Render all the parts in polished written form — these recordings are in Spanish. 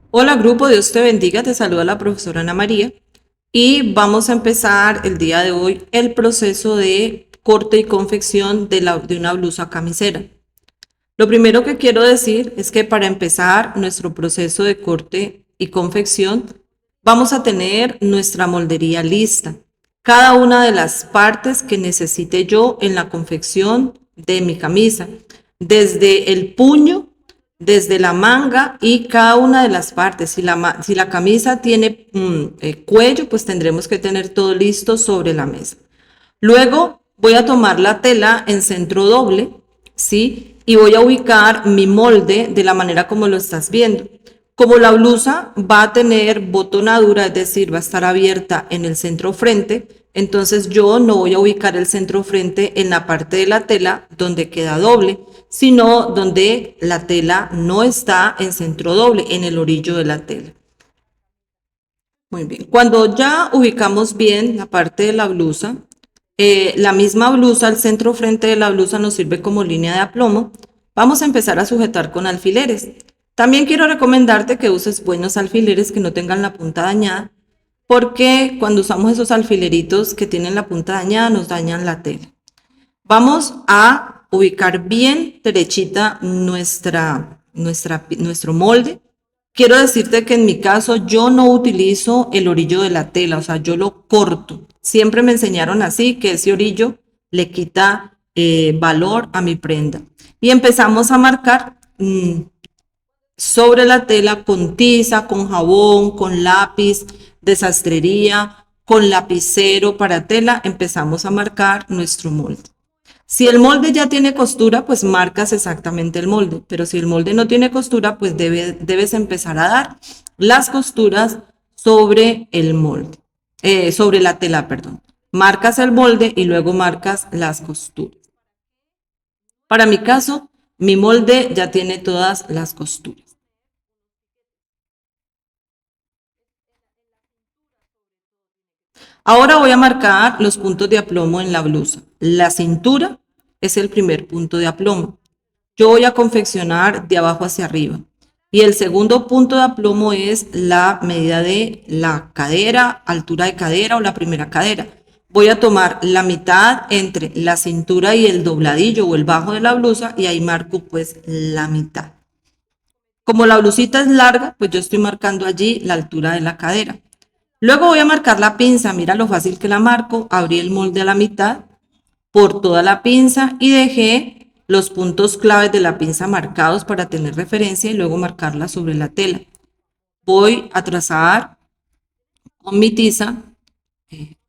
Hola grupo, Dios te bendiga, te saluda la profesora Ana María y vamos a empezar el día de hoy el proceso de corte y confección de una blusa camisera. Lo primero que quiero decir es que para empezar nuestro proceso de corte y confección vamos a tener nuestra moldería lista. Cada una de las partes que necesite yo en la confección de mi camisa, desde el puño, desde la manga y cada una de las partes. Si la camisa tiene cuello, pues tendremos que tener todo listo sobre la mesa. Luego voy a tomar la tela en centro doble, ¿sí? Y voy a ubicar mi molde de la manera como lo estás viendo. Como la blusa va a tener botonadura, es decir, va a estar abierta en el centro frente, entonces yo no voy a ubicar el centro frente en la parte de la tela donde queda doble, sino donde la tela no está en centro doble, en el orillo de la tela. Muy bien. Cuando ya ubicamos bien la parte de la blusa, la misma blusa, el centro frente de la blusa nos sirve como línea de aplomo. Vamos a empezar a sujetar con alfileres. También quiero recomendarte que uses buenos alfileres que no tengan la punta dañada, porque cuando usamos esos alfileritos que tienen la punta dañada nos dañan la tela. Vamos a ubicar bien derechita nuestro molde. Quiero decirte que en mi caso yo no utilizo el orillo de la tela, o sea, yo lo corto. Siempre me enseñaron así, que ese orillo le quita valor a mi prenda. Y empezamos a marcar sobre la tela con tiza, con jabón, con lápiz de sastrería, con lapicero para tela, empezamos a marcar nuestro molde. Si el molde ya tiene costura, pues marcas exactamente el molde, pero si el molde no tiene costura, pues debes empezar a dar las costuras sobre el molde, sobre la tela, perdón. Marcas el molde y luego marcas las costuras. Para mi caso, mi molde ya tiene todas las costuras. Ahora voy a marcar los puntos de aplomo en la blusa. La cintura es el primer punto de aplomo. Yo voy a confeccionar de abajo hacia arriba. Y el segundo punto de aplomo es la medida de la cadera, altura de cadera o la primera cadera. Voy a tomar la mitad entre la cintura y el dobladillo o el bajo de la blusa y ahí marco pues la mitad. Como la blusita es larga, pues yo estoy marcando allí la altura de la cadera. Luego voy a marcar la pinza, mira lo fácil que la marco, abrí el molde a la mitad por toda la pinza y dejé los puntos claves de la pinza marcados para tener referencia y luego marcarla sobre la tela. Voy a trazar con mi tiza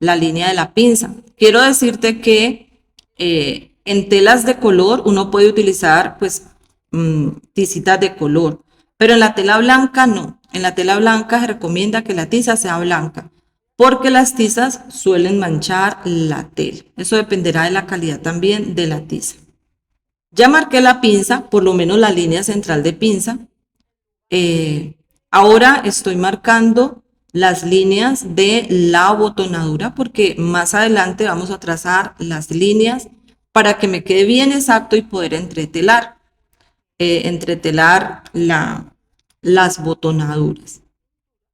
la línea de la pinza. Quiero decirte que en telas de color uno puede utilizar pues ticitas de color, pero en la tela blanca no. En la tela blanca se recomienda que la tiza sea blanca, porque las tizas suelen manchar la tela. Eso dependerá de la calidad también de la tiza. Ya marqué la pinza, por lo menos la línea central de pinza. Eh, Ahora estoy marcando las líneas de la botonadura porque más adelante vamos a trazar las líneas para que me quede bien exacto y poder entretelar las botonaduras.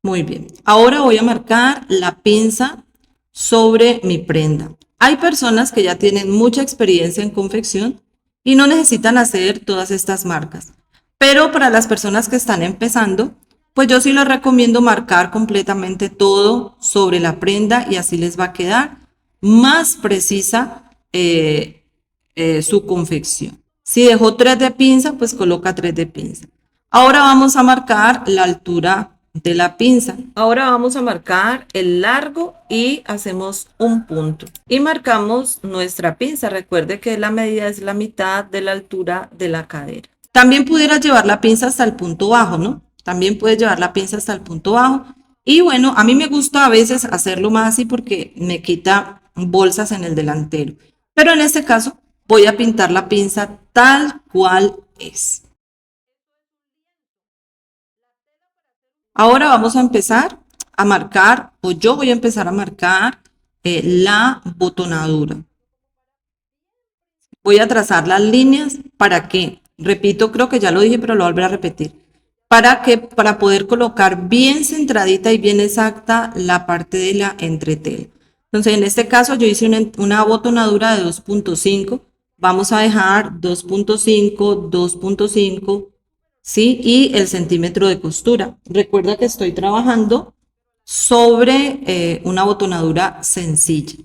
Muy bien. Ahora voy a marcar la pinza sobre mi prenda. Hay personas que ya tienen mucha experiencia en confección y no necesitan hacer todas estas marcas. Pero para las personas que están empezando, pues yo sí les recomiendo marcar completamente todo sobre la prenda y así les va a quedar más precisa su confección. Si dejó 3 de pinza, pues coloca 3 de pinza. Ahora vamos a marcar la altura de la pinza. Ahora vamos a marcar el largo y hacemos un punto. Y marcamos nuestra pinza. Recuerde que la medida es la mitad de la altura de la cadera. También pudieras llevar la pinza hasta el punto bajo, ¿no? También puedes llevar la pinza hasta el punto bajo. Y bueno, a mí me gusta a veces hacerlo más así porque me quita bolsas en el delantero. Pero en este caso voy a pintar la pinza tal cual es. Ahora vamos a empezar a marcar, o yo voy a empezar a marcar la botonadura. Voy a trazar las líneas para que, repito, creo que ya lo dije, pero lo voy a volver a repetir. para poder colocar bien centradita y bien exacta la parte de la entretela. Entonces, en este caso yo hice una abotonadura de 2.5, vamos a dejar 2.5, 2.5, ¿sí? Y el centímetro de costura. Recuerda que estoy trabajando sobre una abotonadura sencilla.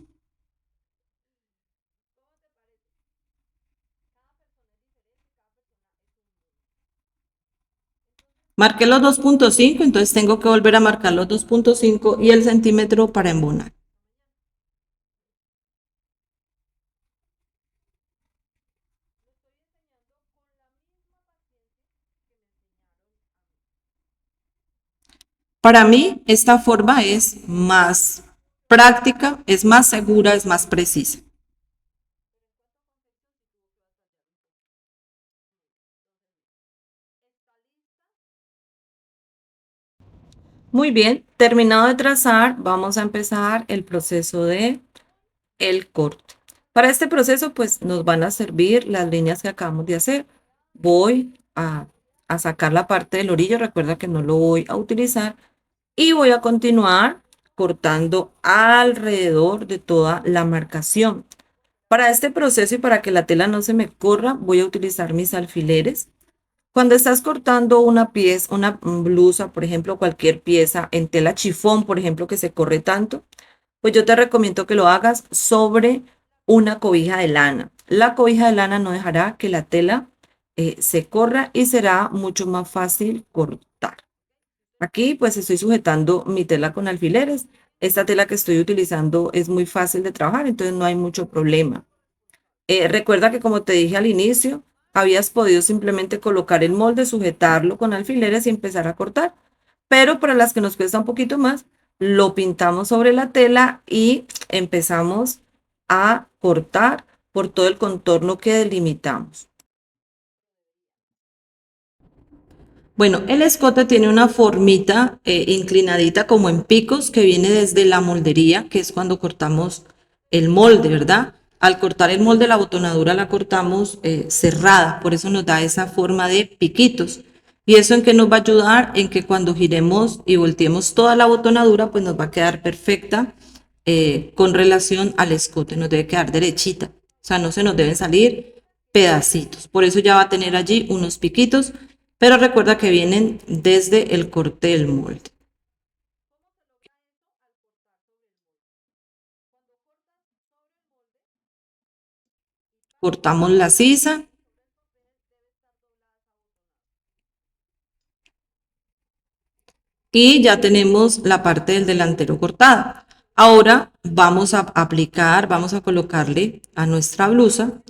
Marqué los 2.5, entonces tengo que volver a marcar los 2.5 y el centímetro para embonar. Para mí, esta forma es más práctica, es más segura, es más precisa. Muy bien, terminado de trazar, vamos a empezar el proceso de el corte. Para este proceso, pues nos van a servir las líneas que acabamos de hacer. Voy a sacar la parte del orillo, recuerda que no lo voy a utilizar, y voy a continuar cortando alrededor de toda la marcación. Para este proceso y para que la tela no se me corra, voy a utilizar mis alfileres. Cuando estás cortando una pieza, una blusa, por ejemplo, cualquier pieza en tela chifón, por ejemplo, que se corre tanto, pues yo te recomiendo que lo hagas sobre una cobija de lana. La cobija de lana no dejará que la tela se corra y será mucho más fácil cortar. Aquí pues estoy sujetando mi tela con alfileres. Esta tela que estoy utilizando es muy fácil de trabajar, entonces no hay mucho problema. Recuerda que como te dije al inicio, habías podido simplemente colocar el molde, sujetarlo con alfileres y empezar a cortar. Pero para las que nos cuesta un poquito más, lo pintamos sobre la tela y empezamos a cortar por todo el contorno que delimitamos. Bueno, el escote tiene una formita inclinadita como en picos que viene desde la moldería, que es cuando cortamos el molde, ¿verdad? Al cortar el molde, la botonadura la cortamos cerrada, por eso nos da esa forma de piquitos. ¿Y eso en qué nos va a ayudar? En que cuando giremos y volteemos toda la botonadura, pues nos va a quedar perfecta con relación al escote, nos debe quedar derechita, o sea, no se nos deben salir pedacitos. Por eso ya va a tener allí unos piquitos, pero recuerda que vienen desde el corte del molde. Cortamos la sisa y ya tenemos la parte del delantero cortada. Ahora vamos a aplicar, vamos a colocarle a nuestra blusa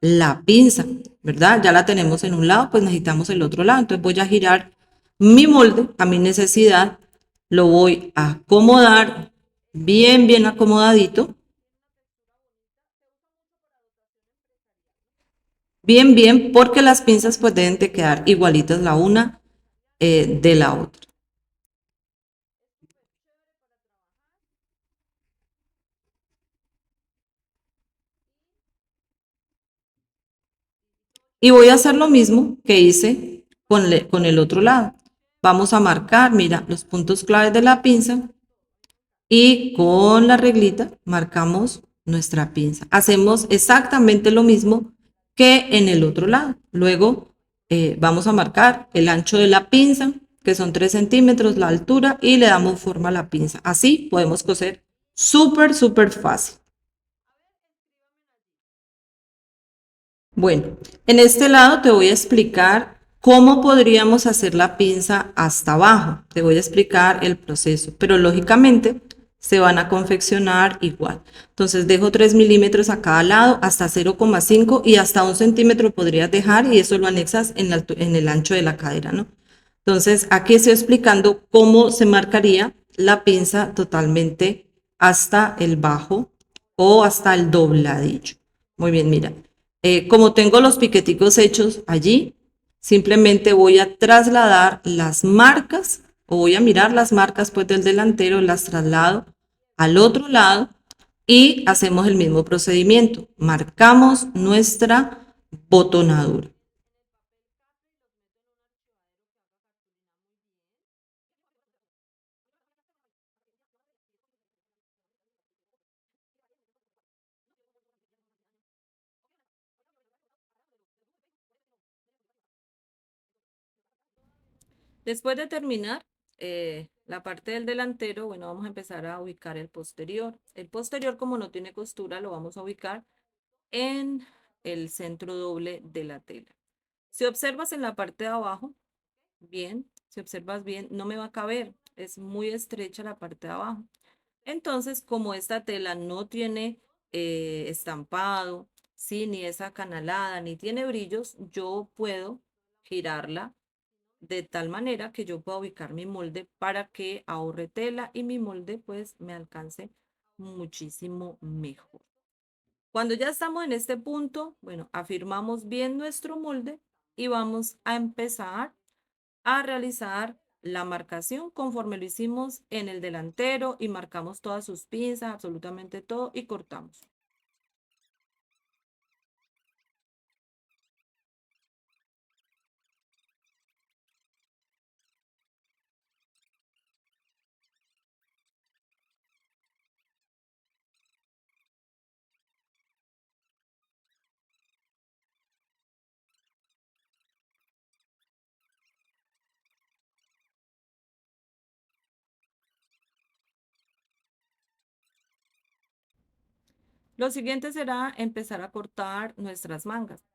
la pinza, ¿verdad? Ya la tenemos en un lado, pues necesitamos el otro lado. Entonces voy a girar mi molde a mi necesidad, lo voy a acomodar bien, bien acomodadito. Bien, bien, porque las pinzas pues deben de quedar igualitas la una de la otra. Y voy a hacer lo mismo que hice con el otro lado. Vamos a marcar, mira, los puntos claves de la pinza y con la reglita marcamos nuestra pinza. Hacemos exactamente lo mismo que en el otro lado. Luego vamos a marcar el ancho de la pinza, que son 3 centímetros, la altura, y le damos forma a la pinza. Así podemos coser súper, súper fácil. Bueno, en este lado te voy a explicar cómo podríamos hacer la pinza hasta abajo. Te voy a explicar el proceso, pero lógicamente se van a confeccionar igual. Entonces dejo 3 milímetros a cada lado, hasta 0,5 y hasta 1 centímetro podrías dejar y eso lo anexas en el ancho de la cadera, ¿no? Entonces aquí estoy explicando cómo se marcaría la pinza totalmente hasta el bajo o hasta el dobladillo. Muy bien, mira. Como tengo los piqueticos hechos allí, simplemente voy a trasladar las marcas o voy a mirar las marcas pues del delantero, las traslado al otro lado y hacemos el mismo procedimiento. Marcamos nuestra botonadura. Después de terminar la parte del delantero, bueno, vamos a empezar a ubicar el posterior. El posterior, como no tiene costura, lo vamos a ubicar en el centro doble de la tela. Si observas en la parte de abajo, bien, si observas bien, no me va a caber, es muy estrecha la parte de abajo. Entonces, como esta tela no tiene estampado, ¿sí? Ni es acanalada, ni tiene brillos, yo puedo girarla de tal manera que yo pueda ubicar mi molde para que ahorre tela y mi molde pues me alcance muchísimo mejor. Cuando ya estamos en este punto, bueno, afirmamos bien nuestro molde y vamos a empezar a realizar la marcación conforme lo hicimos en el delantero y marcamos todas sus pinzas, absolutamente todo y cortamos. Lo siguiente será empezar a cortar nuestras mangas.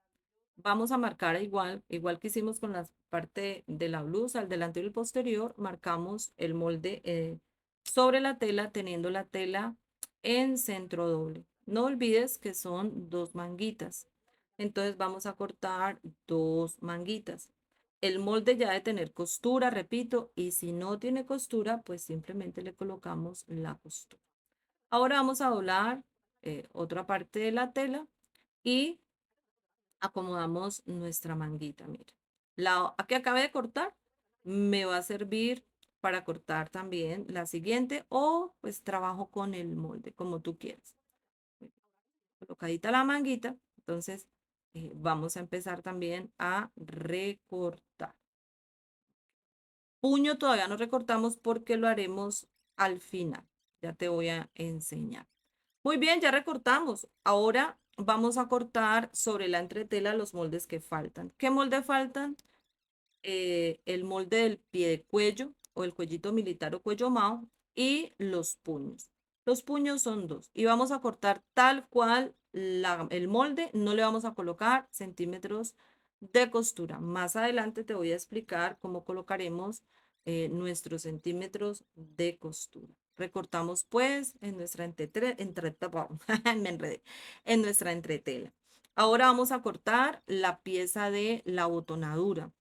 Vamos a marcar igual que hicimos con la parte de la blusa, el delantero y el posterior, marcamos el molde sobre la tela, teniendo la tela en centro doble. No olvides que son dos manguitas. Entonces vamos a cortar dos manguitas. El molde ya debe tener costura, repito, y si no tiene costura, pues simplemente le colocamos la costura. Ahora vamos a doblar otra parte de la tela y acomodamos nuestra manguita, mira. La que acabé de cortar me va a servir para cortar también la siguiente o pues trabajo con el molde, como tú quieras. Colocadita la manguita, entonces vamos a empezar también a recortar. Puño todavía no recortamos porque lo haremos al final. Ya te voy a enseñar. Muy bien, ya recortamos. Ahora vamos a cortar sobre la entretela los moldes que faltan. ¿Qué molde faltan? El molde del pie de cuello o el cuellito militar o cuello mao y los puños. Los puños son dos y vamos a cortar tal cual el molde, no le vamos a colocar centímetros de costura. Más adelante te voy a explicar cómo colocaremos nuestros centímetros de costura. Recortamos pues en nuestra me enredé, en nuestra entretela. Ahora vamos a cortar la pieza de la botonadura.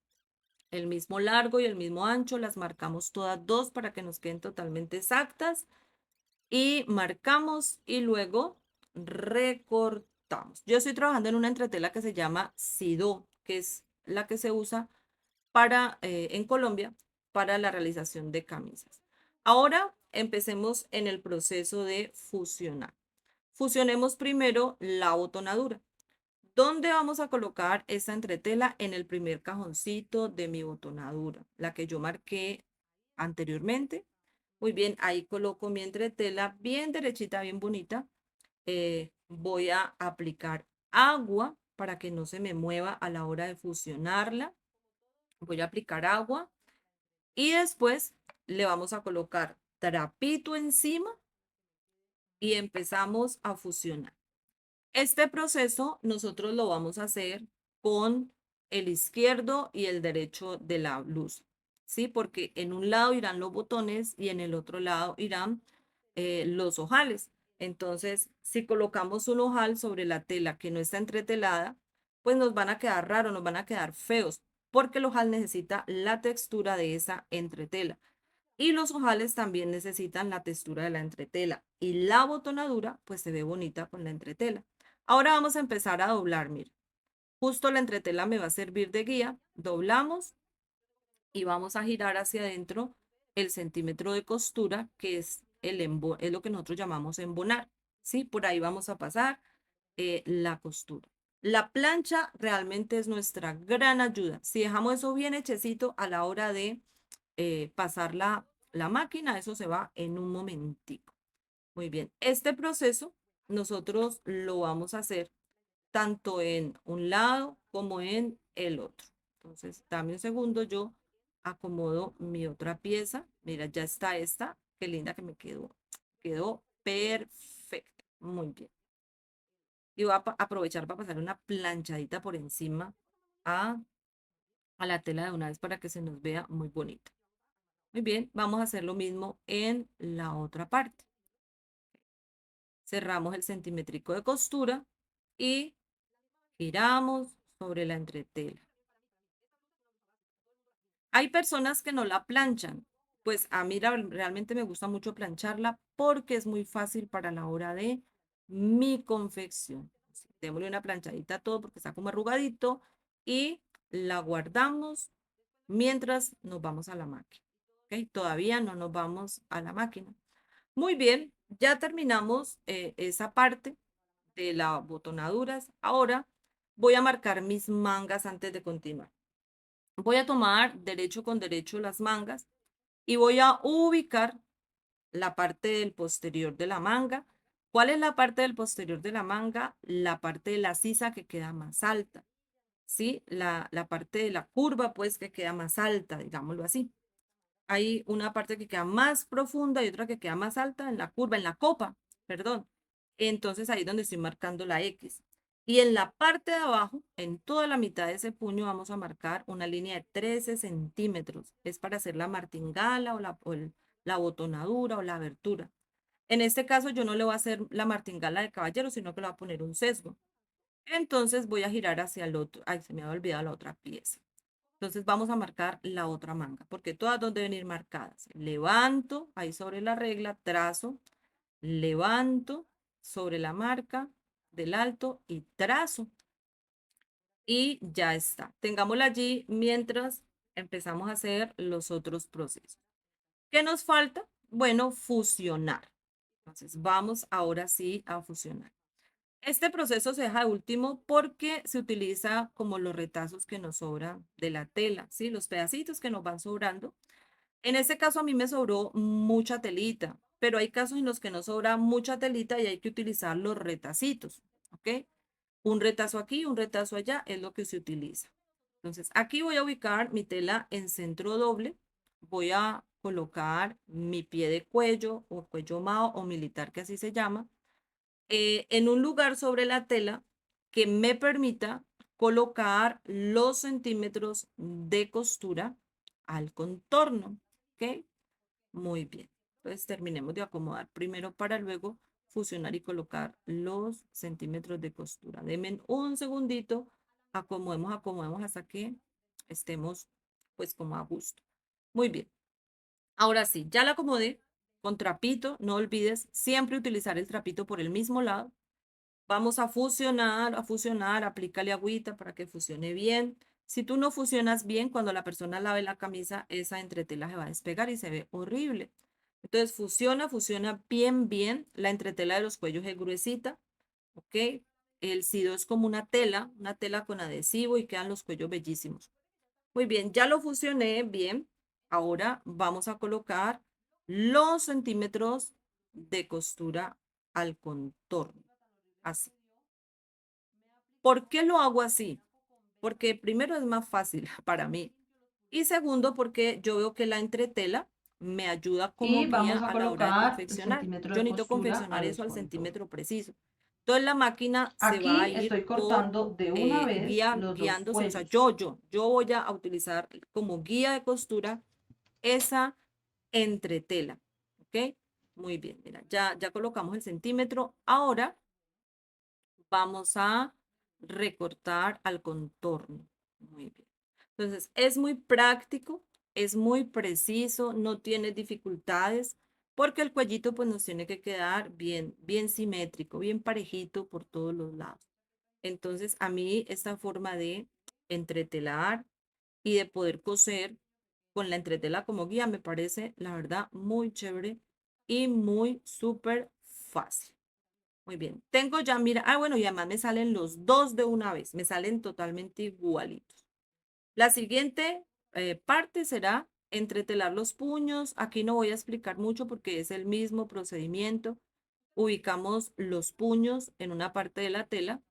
El mismo largo y el mismo ancho, las marcamos todas dos para que nos queden totalmente exactas y marcamos y luego recortamos. Yo estoy trabajando en una entretela que se llama Sido, que es la que se usa para en Colombia para la realización de camisas. Ahora empecemos en el proceso de fusionar. Fusionemos primero la botonadura. ¿Dónde vamos a colocar esta entretela? En el primer cajoncito de mi botonadura, la que yo marqué anteriormente. Muy bien, ahí coloco mi entretela bien derechita, bien bonita. Voy a aplicar agua para que no se me mueva a la hora de fusionarla. Voy a aplicar agua y después le vamos a colocar trapito encima y empezamos a fusionar. Este proceso nosotros lo vamos a hacer con el izquierdo y el derecho de la blusa, ¿sí? Porque en un lado irán los botones y en el otro lado irán los ojales. Entonces, si colocamos un ojal sobre la tela que no está entretelada, pues nos van a quedar raros, nos van a quedar feos, porque el ojal necesita la textura de esa entretela. Y los ojales también necesitan la textura de la entretela. Y la botonadura, pues se ve bonita con la entretela. Ahora vamos a empezar a doblar, mira. Justo la entretela me va a servir de guía. Doblamos y vamos a girar hacia adentro el centímetro de costura, que es, es lo que nosotros llamamos embonar. ¿Sí? Por ahí vamos a pasar la costura. La plancha realmente es nuestra gran ayuda. Si dejamos eso bien hechecito a la hora de pasar la máquina, eso se va en un momentico. Muy bien, este proceso nosotros lo vamos a hacer tanto en un lado como en el otro. Entonces, dame un segundo, yo acomodo mi otra pieza. Mira, ya está esta. Qué linda que me quedó. Quedó perfecta. Muy bien. Y voy a aprovechar para pasar una planchadita por encima a, a la tela de una vez para que se nos vea muy bonita. Muy bien, vamos a hacer lo mismo en la otra parte. Cerramos el centímetrico de costura y giramos sobre la entretela. Hay personas que no la planchan, pues a mí realmente me gusta mucho plancharla porque es muy fácil para la hora de mi confección. Así, démosle una planchadita a todo porque está como arrugadito y la guardamos mientras nos vamos a la máquina. ¿Ok? Todavía no nos vamos a la máquina. Muy bien, ya terminamos esa parte de las botonaduras. Ahora voy a marcar mis mangas antes de continuar. Voy a tomar derecho con derecho las mangas y voy a ubicar la parte del posterior de la manga. ¿Cuál es la parte del posterior de la manga? La parte de la sisa que queda más alta, ¿sí? La parte de la curva, pues, que queda más alta, digámoslo así. Hay una parte que queda más profunda y otra que queda más alta en la curva, en la copa, perdón. Entonces ahí es donde estoy marcando la X. Y en la parte de abajo, en toda la mitad de ese puño, vamos a marcar una línea de 13 centímetros. Es para hacer la martingala la botonadura o la abertura. En este caso yo no le voy a hacer la martingala de caballero, sino que le voy a poner un sesgo. Entonces voy a girar hacia el otro. Ay, se me había olvidado la otra pieza. Entonces vamos a marcar la otra manga, porque todas deben ir marcadas. Levanto ahí sobre la regla, trazo, levanto sobre la marca del alto y trazo. Y ya está. Tengámosla allí mientras empezamos a hacer los otros procesos. ¿Qué nos falta? Bueno, fusionar. Entonces vamos ahora sí a fusionar. Este proceso se deja de último porque se utiliza como los retazos que nos sobran de la tela, ¿sí? Los pedacitos que nos van sobrando. En este caso a mí me sobró mucha telita, pero hay casos en los que no sobra mucha telita y hay que utilizar los retacitos, ¿ok? Un retazo aquí, un retazo allá es lo que se utiliza. Entonces aquí voy a ubicar mi tela en centro doble. Voy a colocar mi pie de cuello o cuello mao o militar que así se llama en un lugar sobre la tela que me permita colocar los centímetros de costura al contorno. ¿Ok? Muy bien. Entonces terminemos de acomodar primero para luego fusionar y colocar los centímetros de costura. Denme un segundito, acomodemos hasta que estemos pues como a gusto. Muy bien. Ahora sí, ya la acomodé con trapito. No olvides siempre utilizar el trapito por el mismo lado. Vamos a fusionar, aplícale agüita para que fusione bien. Si tú no fusionas bien, cuando la persona lave la camisa, esa entretela se va a despegar y se ve horrible. Entonces fusiona bien, bien. La entretela de los cuellos es gruesita, ¿ok? El sido es como una tela con adhesivo y quedan los cuellos bellísimos. Muy bien, ya lo fusioné bien. Ahora vamos a colocar los centímetros de costura al contorno. Así. ¿Por qué lo hago así? Porque primero es más fácil para mí. Y segundo, porque yo veo que la entretela me ayuda como Y guía vamos a a la hora de colocar el confeccionar. centímetro Yo de necesito costura confeccionar al eso al contorno. centímetro preciso. Entonces la máquina se va a Aquí ir estoy cortando de una vez los dos guiándose. O sea, cuellos. yo voy a utilizar como guía de costura esa entretela. ¿Ok? Muy bien, mira, ya colocamos el centímetro. Ahora vamos a recortar al contorno. Muy bien. Entonces, es muy práctico, es muy preciso, no tiene dificultades, porque el cuellito pues nos tiene que quedar bien, bien simétrico, bien parejito por todos los lados. Entonces, a mí esta forma de entretelar y de poder coser con la entretela como guía me parece, la verdad, muy chévere y muy súper fácil. Muy bien. Tengo ya, mira, bueno, y además me salen los dos de una vez, me salen totalmente igualitos. La siguiente parte será entretelar los puños. Aquí no voy a explicar mucho porque es el mismo procedimiento. Ubicamos los puños en una parte de la tela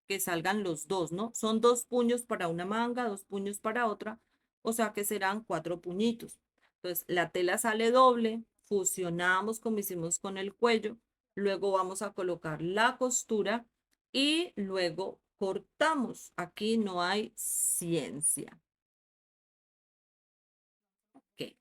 que salgan los dos, ¿no? Son dos puños para una manga, dos puños para otra, o sea que serán 4 puñitos. Entonces, la tela sale doble, fusionamos como hicimos con el cuello, luego vamos a colocar la costura y luego cortamos. Aquí no hay ciencia. Ok,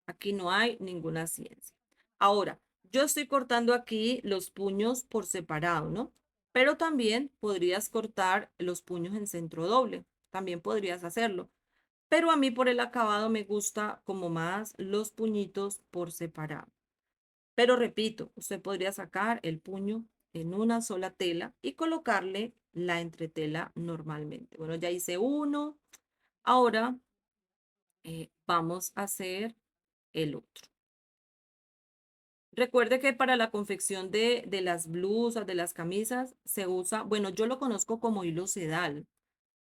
aquí no hay ninguna ciencia. Ahora, yo estoy cortando aquí los puños por separado, ¿no? Pero también podrías cortar los puños en centro doble. También podrías hacerlo. Pero a mí por el acabado me gusta como más los puñitos por separado. Pero repito, usted podría sacar el puño en una sola tela y colocarle la entretela normalmente. Bueno, ya hice uno. Ahora vamos a hacer el otro. Recuerde que para la confección de las blusas, de las camisas, se usa, bueno, yo lo conozco como hilo sedal.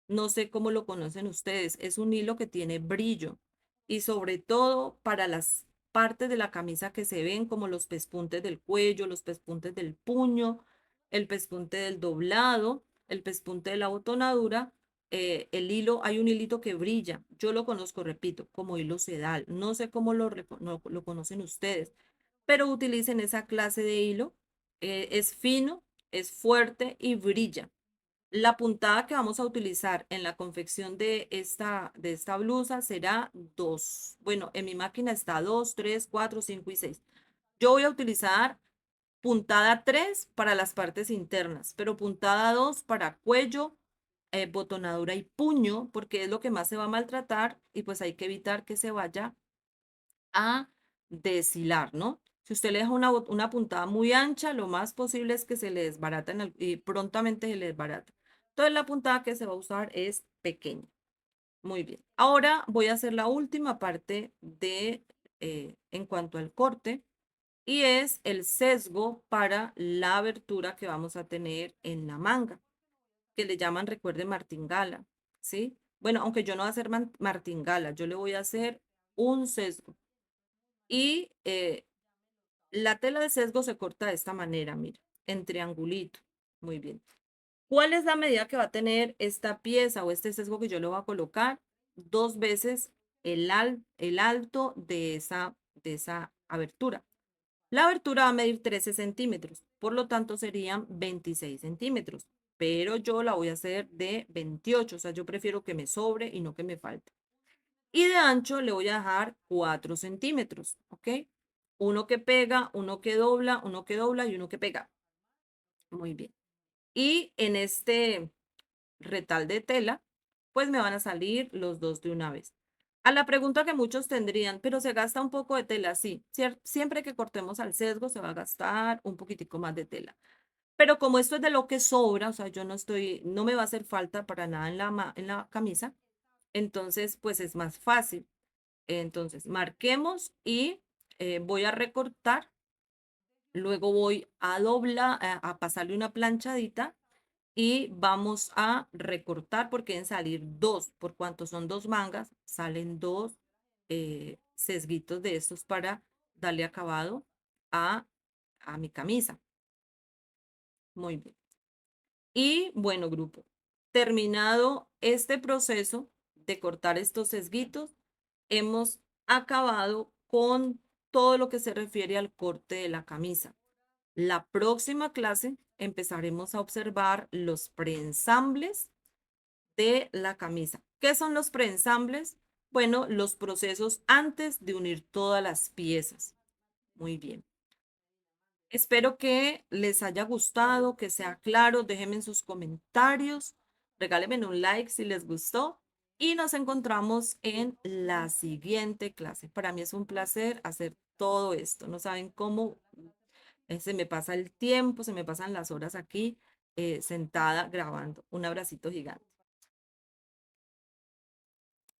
No sé cómo lo conocen ustedes. Es un hilo que tiene brillo y sobre todo para las partes de la camisa que se ven como los pespuntes del cuello, los pespuntes del puño, el pespunte del doblado, el pespunte de la botonadura. El hilo, hay un hilito que brilla. Yo lo conozco, repito, como hilo sedal. No sé cómo lo conocen ustedes, pero utilicen esa clase de hilo. Es fino, es fuerte y brilla. La puntada que vamos a utilizar en la confección de esta blusa será 2. Bueno, en mi máquina está 2, 3, 4, 5 y 6. Yo voy a utilizar puntada 3 para las partes internas, pero puntada 2 para cuello, botonadura y puño, porque es lo que más se va a maltratar y pues hay que evitar que se vaya a deshilar, ¿no? Si usted le deja una puntada muy ancha, lo más posible es que se le desbarata y prontamente se le desbarata. Entonces la puntada que se va a usar es pequeña. Muy bien. Ahora voy a hacer la última parte en cuanto al corte y es el sesgo para la abertura que vamos a tener en la manga, que le llaman, recuerde, martingala, ¿sí? Bueno, aunque yo no voy a hacer martingala, yo le voy a hacer un sesgo. Y la tela de sesgo se corta de esta manera, mira, en triangulito. Muy bien. ¿Cuál es la medida que va a tener esta pieza o este sesgo que yo le voy a colocar? 2 veces el alto de esa abertura. La abertura va a medir 13 centímetros, por lo tanto serían 26 centímetros, pero yo la voy a hacer de 28, o sea, yo prefiero que me sobre y no que me falte. Y de ancho le voy a dejar 4 centímetros, ¿ok? Uno que pega, uno que dobla y uno que pega. Muy bien. Y en este retal de tela, pues me van a salir los dos de una vez. A la pregunta que muchos tendrían, pero se gasta un poco de tela, sí. Siempre que cortemos al sesgo se va a gastar un poquitico más de tela. Pero como esto es de lo que sobra, o sea, no me va a hacer falta para nada en la camisa, entonces pues es más fácil. Entonces, marquemos y voy a recortar, luego voy a doblar, a pasarle una planchadita y vamos a recortar porque deben salir dos, por cuanto son dos mangas, salen dos sesguitos de estos para darle acabado a, a mi camisa. Muy bien. Y bueno, grupo, terminado este proceso de cortar estos sesguitos, hemos acabado con todo lo que se refiere al corte de la camisa. La próxima clase empezaremos a observar los preensambles de la camisa. ¿Qué son los preensambles? Bueno, los procesos antes de unir todas las piezas. Muy bien. Espero que les haya gustado, que sea claro. Déjenme en sus comentarios. Regálenme un like si les gustó. Y nos encontramos en la siguiente clase. Para mí es un placer hacer todo esto. No saben cómo se me pasa el tiempo, se me pasan las horas aquí sentada grabando. Un abracito gigante.